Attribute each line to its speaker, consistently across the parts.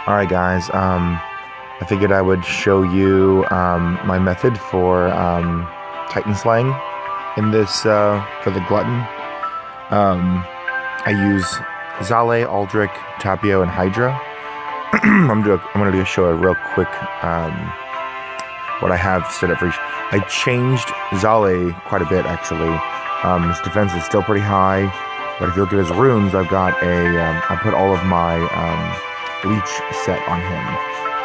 Speaker 1: Alright guys, I figured I would show you my method for Titan slaying in this, for the Glutton. I use Zale, Aldrich, Tapio, and Hydra. I'm going to show a real quick what I have set up for each. I changed Zale quite a bit actually. His defense is still pretty high, but if you look at his runes, I've got I put all of my leech set on him.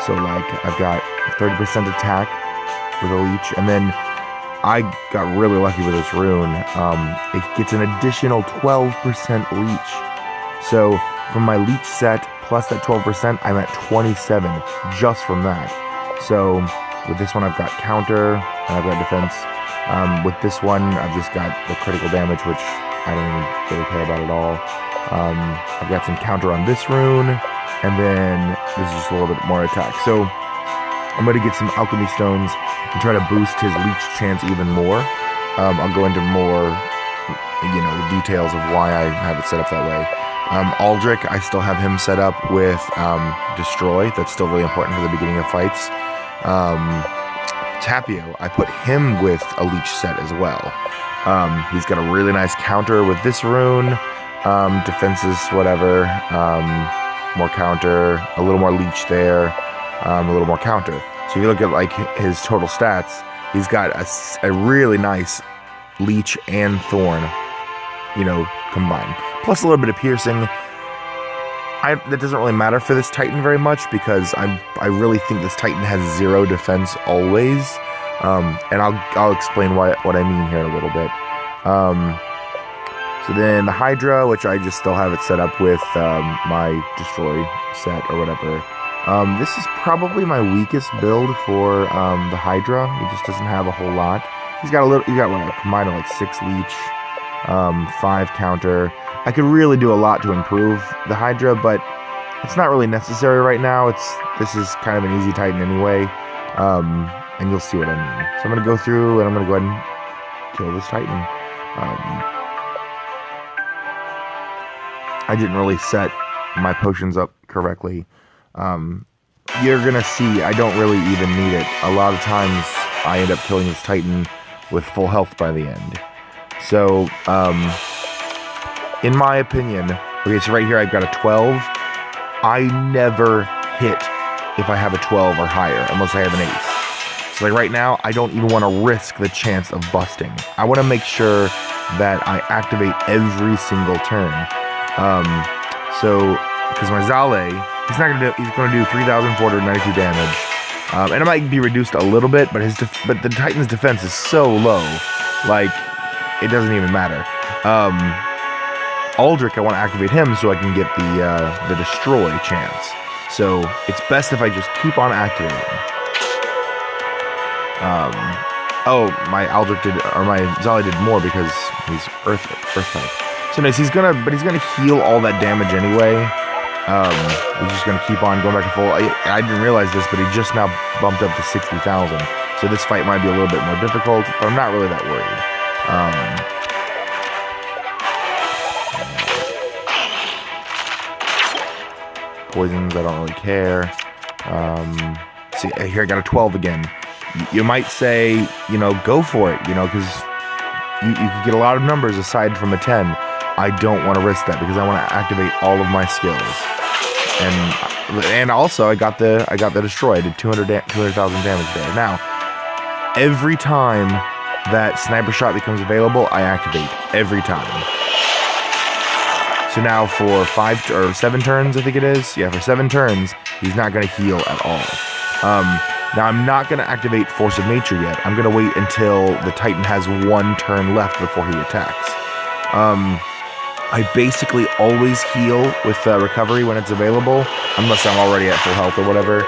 Speaker 1: So like I've got 30% attack with a leech, and then I got really lucky with this rune. It gets an additional 12% leech. So from my leech set plus that 12%, I'm at 27 just from that. So with this one I've got counter and I've got defense. With this one I've just got the critical damage, which I don't even really care about at all. I've got some counter on this rune, and then this is just a little bit more attack. So I'm going to get some alchemy stones and try to boost his leech chance even more. I'll go into more, the details of why I have it set up that way. Aldrich, I still have him set up with Destroy. That's still really important for the beginning of fights. Tapio, I put him with a leech set as well. He's got a really nice counter with this rune. Defenses, whatever. More counter, a little more leech there, a little more counter. So if you look at like his total stats, he's got a really nice leech and thorn, combined. Plus a little bit of piercing. That doesn't really matter for this Titan very much, because I really think this Titan has 0 defense always. And I'll explain what I mean here in a little bit. So then the Hydra, which I just still have it set up with my Destroy set or whatever. This is probably my weakest build for the Hydra. He just doesn't have a whole lot. He's got what, a combined of like 6 leech, 5 counter. I could really do a lot to improve the Hydra, but it's not really necessary right now. This is kind of an easy Titan anyway, and you'll see what I mean. So I'm going to go through and I'm going to go ahead and kill this Titan. I didn't really set my potions up correctly. You're gonna see I don't really even need it. A lot of times I end up killing this Titan with full health by the end. So, in my opinion, okay, so right here I've got a 12. I never hit if I have a 12 or higher, unless I have an ace. So like right now, I don't even want to risk the chance of busting. I want to make sure that I activate every single turn. So, because my Zale, he's going to do 3,492 damage. And it might be reduced a little bit, but the Titan's defense is so low, like, it doesn't even matter. Aldrich, I want to activate him so I can get the Destroy chance. So, it's best if I just keep on activating. My Aldrich my Zale did more because he's Earth type. So nice, he's gonna heal all that damage anyway. He's just gonna keep on going back to full. I didn't realize this, but he just now bumped up to 60,000. So this fight might be a little bit more difficult, but I'm not really that worried. Poisons, I don't really care. See, here I got a 12 again. You might say, go for it, because you could get a lot of numbers aside from a 10. I don't want to risk that because I want to activate all of my skills. And also I got the Destroy. I did 200,000 damage there. Now, every time that Sniper Shot becomes available, I activate every time. So now for 5 or 7 turns, I think it is. Yeah, for 7 turns, he's not going to heal at all. Now I'm not going to activate Force of Nature yet. I'm going to wait until the Titan has 1 turn left before he attacks. I basically always heal with recovery when it's available, unless I'm already at full health or whatever.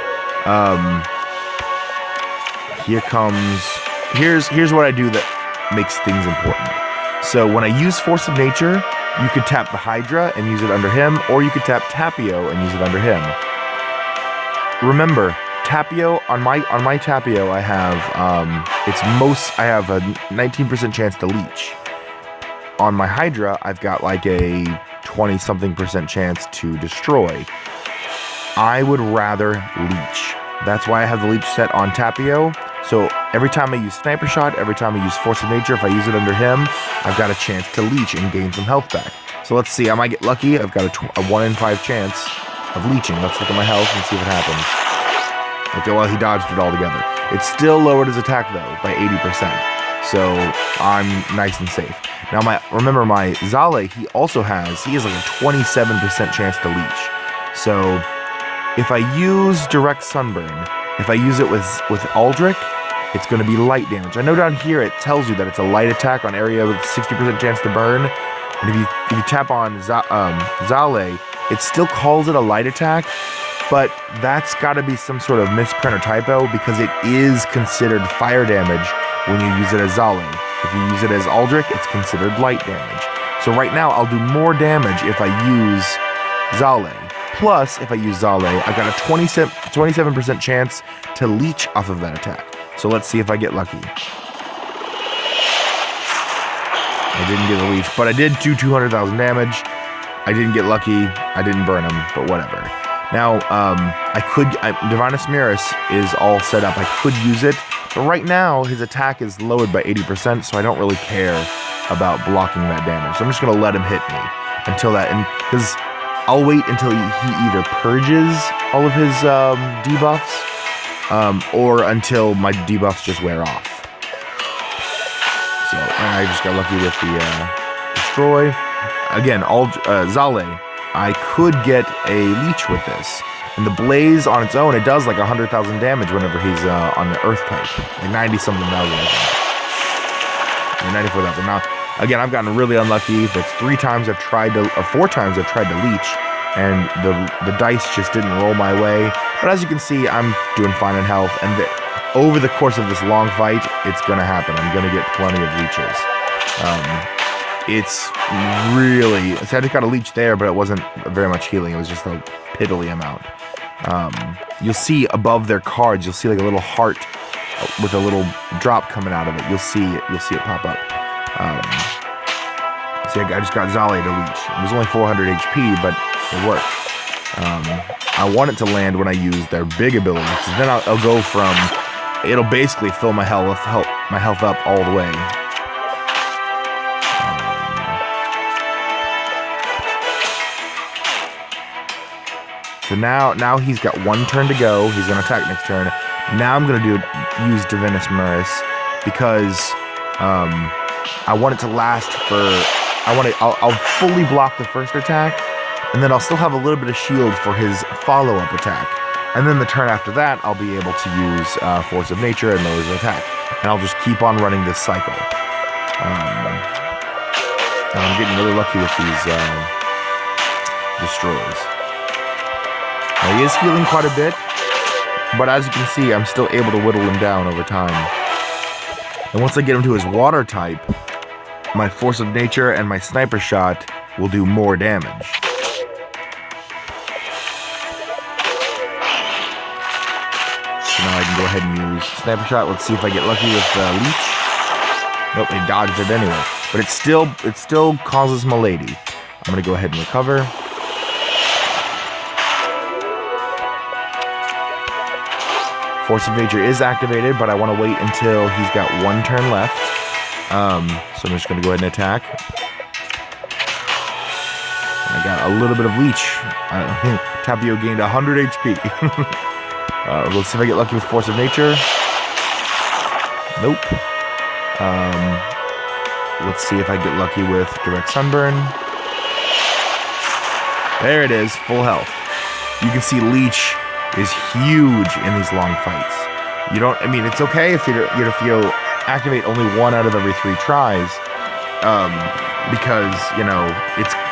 Speaker 1: Here's what I do that makes things important. So when I use Force of Nature, you could tap the Hydra and use it under him, or you could tap Tapio and use it under him. Remember, Tapio on my Tapio, I have I have a 19% chance to leech. On my Hydra, I've got like a 20-something% chance to destroy. I would rather leech. That's why I have the leech set on Tapio. So every time I use Sniper Shot, every time I use Force of Nature, if I use it under him, I've got a chance to leech and gain some health back. So let's see, I might get lucky. I've got a 1 in 5 chance of leeching. Let's look at my health and see what happens. Okay, well, he dodged it altogether. It still lowered his attack, though, by 80%. So I'm nice and safe. Now, remember my Zale, he has like a 27% chance to leech. So if I use Direct Sunburn, if I use it with Aldrich, it's going to be light damage. I know down here it tells you that it's a light attack on area with 60% chance to burn. And if you tap on Zale, it still calls it a light attack, but that's got to be some sort of misprint or typo because it is considered fire damage when you use it as Zale. If you use it as Aldrich, it's considered light damage. So right now, I'll do more damage if I use Zale. Plus, if I use Zale, I've got a 27% chance to leech off of that attack. So let's see if I get lucky. I didn't get a leech, but I did do 200,000 damage. I didn't get lucky. I didn't burn him, but whatever. Now, Divinus Mirus is all set up. I could use it, but right now his attack is lowered by 80%, so I don't really care about blocking that damage. So I'm just gonna let him hit me until that, and because I'll wait until he either purges all of his debuffs, or until my debuffs just wear off. So I just got lucky with the destroy. Again, Zale, I could get a leech with this. And the blaze on its own, it does like 100,000 damage whenever he's on the earth type. Like 90-something thousand, I think. 94,000. Now, again, I've gotten really unlucky. That's 4 times I've tried to leech, and the dice just didn't roll my way. But as you can see, I'm doing fine in health, and over the course of this long fight, it's gonna happen. I'm gonna get plenty of leeches. It's really, so I just got a leech there, but it wasn't very much healing. It was just a piddly amount. You'll see above their cards, you'll see like a little heart with a little drop coming out of it. You'll see it pop up. See, I just got Zale to leech. It was only 400 HP, but it worked. I want it to land when I use their big ability, because then I'll go from, it'll basically fill my health up all the way. So now he's got 1 turn to go. He's gonna attack next turn. Now I'm gonna use Divinus Mirus because I want it to last for. I'll fully block the first attack, and then I'll still have a little bit of shield for his follow-up attack. And then the turn after that, I'll be able to use Force of Nature and lower his attack, and I'll just keep on running this cycle. And I'm getting really lucky with these destroys. Now, he is healing quite a bit, but as you can see, I'm still able to whittle him down over time. And once I get him to his water type, my Force of Nature and my Sniper Shot will do more damage. So now I can go ahead and use Sniper Shot. Let's see if I get lucky with Leech. Nope, they dodged it anyway. But it still causes Milady. I'm gonna go ahead and recover. Force of Nature is activated, but I want to wait until he's got 1 turn left. So I'm just going to go ahead and attack. I got a little bit of leech. Tapio gained 100 HP. Let's see if I get lucky with Force of Nature. Nope. Let's see if I get lucky with Direct Sunburn. There it is, full health. You can see leech is huge in these long fights. It's okay if you activate only 1 out of every 3 tries, because,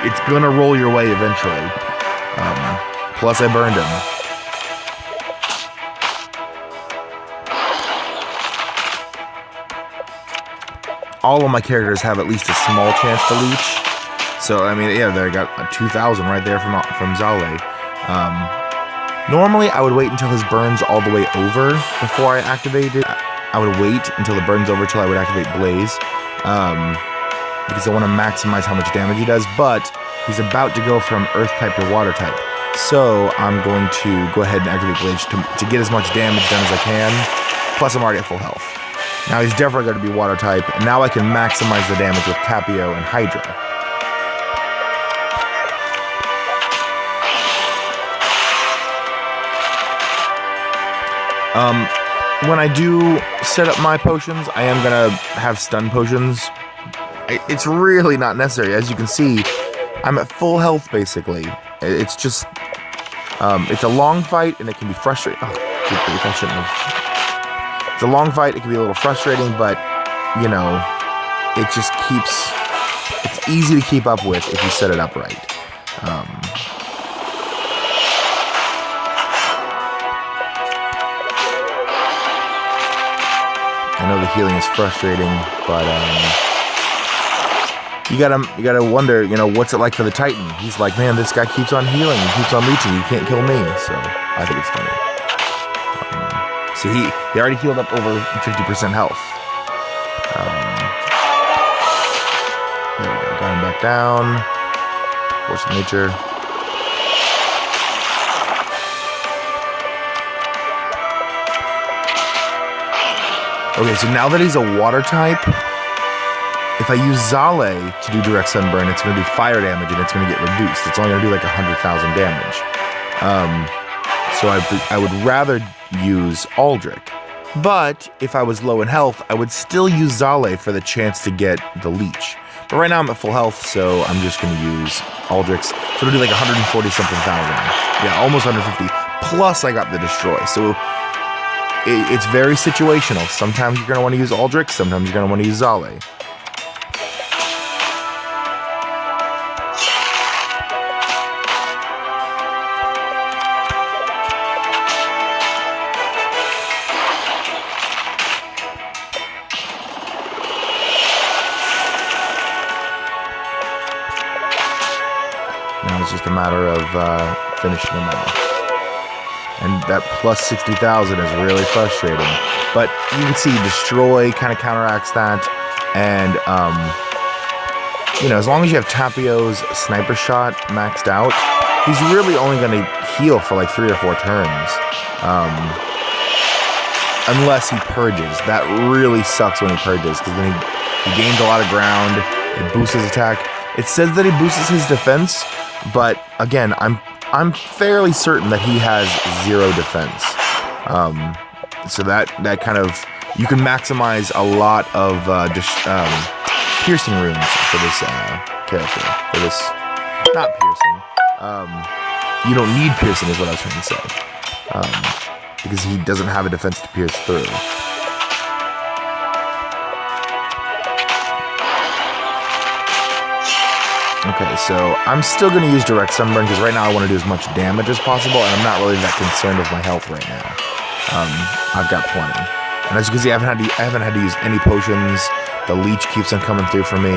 Speaker 1: it's gonna roll your way eventually. Plus I burned him. All of my characters have at least a small chance to leech. So, they got a 2,000 right there from Zale. Normally, I would wait until his burn's all the way over before I activate it. I would wait until the burn's over till I would activate Blaze, because I want to maximize how much damage he does, but he's about to go from Earth type to Water type. So I'm going to go ahead and activate Blade to get as much damage done as I can. Plus I'm already at full health. Now he's definitely going to be water type, and now I can maximize the damage with Tapio and Hydra. When I do set up my potions, I am going to have stun potions. It's really not necessary. As you can see, I'm at full health, basically. It's just, it's a long fight, and it can be frustrating. Oh, good grief, I shouldn't have. It's a long fight, it can be a little frustrating, but, you know, it just keeps, it's easy to keep up with if you set it up right. I know the healing is frustrating, but you gotta wonder, you know, what's it like for the Titan? He's like, man, this guy keeps on healing, he keeps on leeching, he can't kill me. So I think it's funny. See, he already healed up over 50% health. There we go, got him back down. Force of nature. Okay, so now that he's a water type, if I use Zale to do direct sunburn, it's going to do fire damage and it's going to get reduced. It's only going to do like 100,000 damage. So I would rather use Aldrich. But if I was low in health, I would still use Zale for the chance to get the leech. But right now I'm at full health, so I'm just going to use Aldrich's. So it'll do like 140 something thousand. Yeah, almost 150. Plus I got the destroy. So it's very situational. Sometimes you're going to want to use Aldrich, sometimes you're going to want to use Zale. Now it's just a matter of finishing them off. And that plus 60,000 is really frustrating. But you can see Destroy kind of counteracts that. And, you know, as long as you have Tapio's Sniper Shot maxed out, he's really only going to heal for like 3 or 4 turns. Unless he purges. That really sucks when he purges, because then he gains a lot of ground. It boosts his attack. It says that he boosts his defense, but again, I'm fairly certain that he has 0 defense. So that kind of, you can maximize a lot of piercing runes for this character. For this, not piercing. You don't need piercing is what I was trying to say. Because he doesn't have a defense to pierce through. Okay, so I'm still going to use direct sunburn because right now I want to do as much damage as possible, and I'm not really that concerned with my health right now. I've got plenty, and as you can see, I haven't had to use any potions. The leech keeps on coming through for me.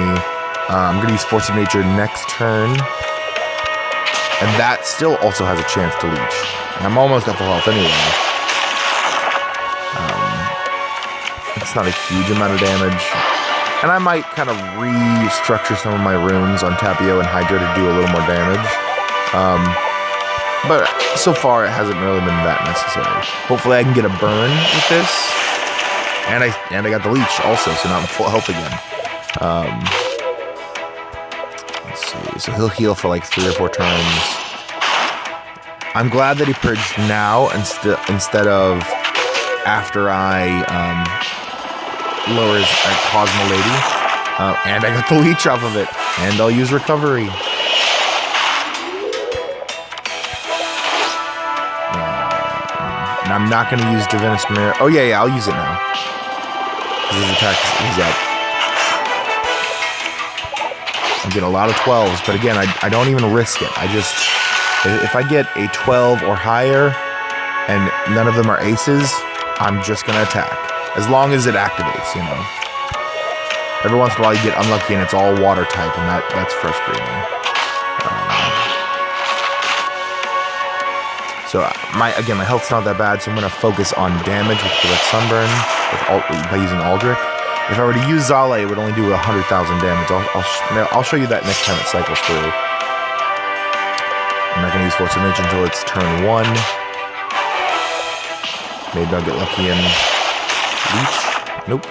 Speaker 1: I'm going to use Force of Nature next turn, and that still also has a chance to leech. And I'm almost at full health anyway. It's not a huge amount of damage. And I might kind of restructure some of my runes on Tapio and Hydra to do a little more damage. But so far, it hasn't really been that necessary. Hopefully I can get a burn with this. And I got the leech also, so now I'm full health again. Let's see. So he'll heal for like 3 or 4 turns. I'm glad that he purged now instead of after I lower his Cosmo Lady. And I got the leech off of it. And I'll use recovery. And I'm not going to use Divinus Mirror. Oh, yeah, I'll use it now. His attack is up. I get a lot of 12s, but again, I don't even risk it. If I get a 12 or higher, and none of them are aces, I'm just going to attack. As long as it activates, you know. Every once in a while you get unlucky and it's all water type, and that's frustrating. So my health's not that bad, so I'm going to focus on damage with direct sunburn by using Aldrich. If I were to use Zale, it would only do 100,000 damage. I'll show you that next time it cycles through. I'm not going to gonna use Force of Nature until it's turn 1. Maybe I'll get lucky and leech. Nope.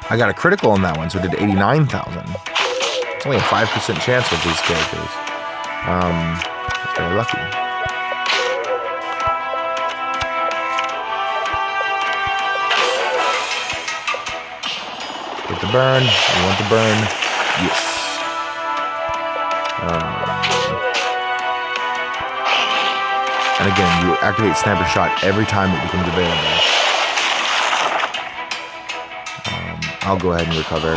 Speaker 1: I got a critical on that one, so it did 89,000. It's only a 5% chance with these characters. Very lucky. Get the burn. We want the burn. Yes. And again, you activate Sniper Shot every time it becomes available. I'll go ahead and recover.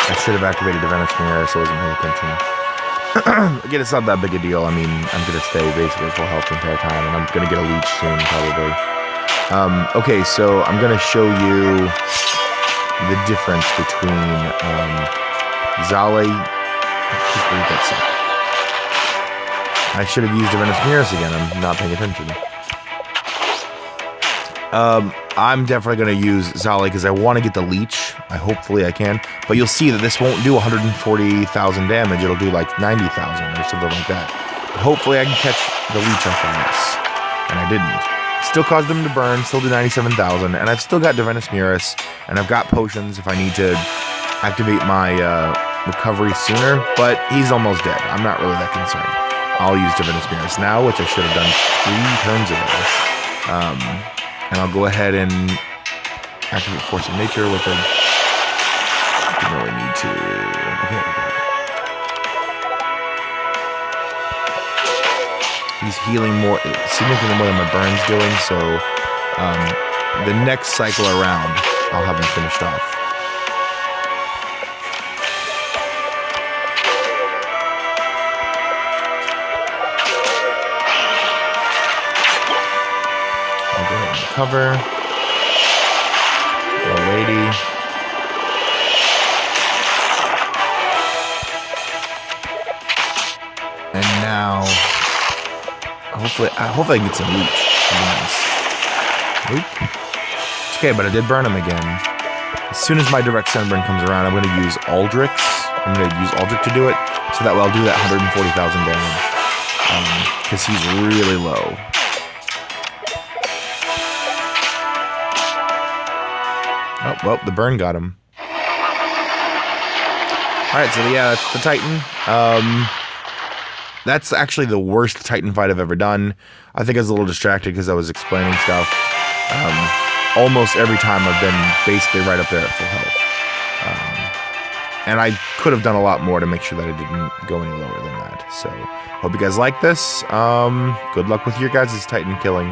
Speaker 1: I should have activated the Venice Mirror, so I wasn't paying attention. Again, it's not that big a deal. I mean, I'm going to stay basically full health the entire time, and I'm going to get a leech soon, probably. Okay, so I'm going to show you the difference between Zale. I should have used Divinus Mirrors again. I'm not paying attention. I'm definitely going to use Zale because I want to get the leech. Hopefully I can. But you'll see that this won't do 140,000 damage. It'll do like 90,000 or something like that. But hopefully I can catch the leech off on this. And I didn't. Still caused them to burn. Still do 97,000. And I've still got Divinus Mirrors. And I've got potions if I need to activate my recovery sooner. But he's almost dead. I'm not really that concerned. I'll use Divinus Mirrors now, which I should have done 3 turns ago. And I'll go ahead and activate Force of Nature, which I didn't really need to. Okay. He's healing more, significantly more than my burn's doing, so the next cycle around, I'll have him finished off. Cover. Little lady. And now, hopefully I can get some leech. That'd be nice. Oop. Okay, but I did burn him again. As soon as my direct sunburn comes around, I'm going to use Aldrich. I'm going to use Aldrich to do it, so that way I'll do that 140,000 damage. Because he's really low. Oh, well, the burn got him. Alright, so yeah, that's the Titan. That's actually the worst Titan fight I've ever done. I think I was a little distracted because I was explaining stuff. Almost every time I've been basically right up there at full health. And I could have done a lot more to make sure that I didn't go any lower than that. So, hope you guys like this. Good luck with your guys' Titan killing.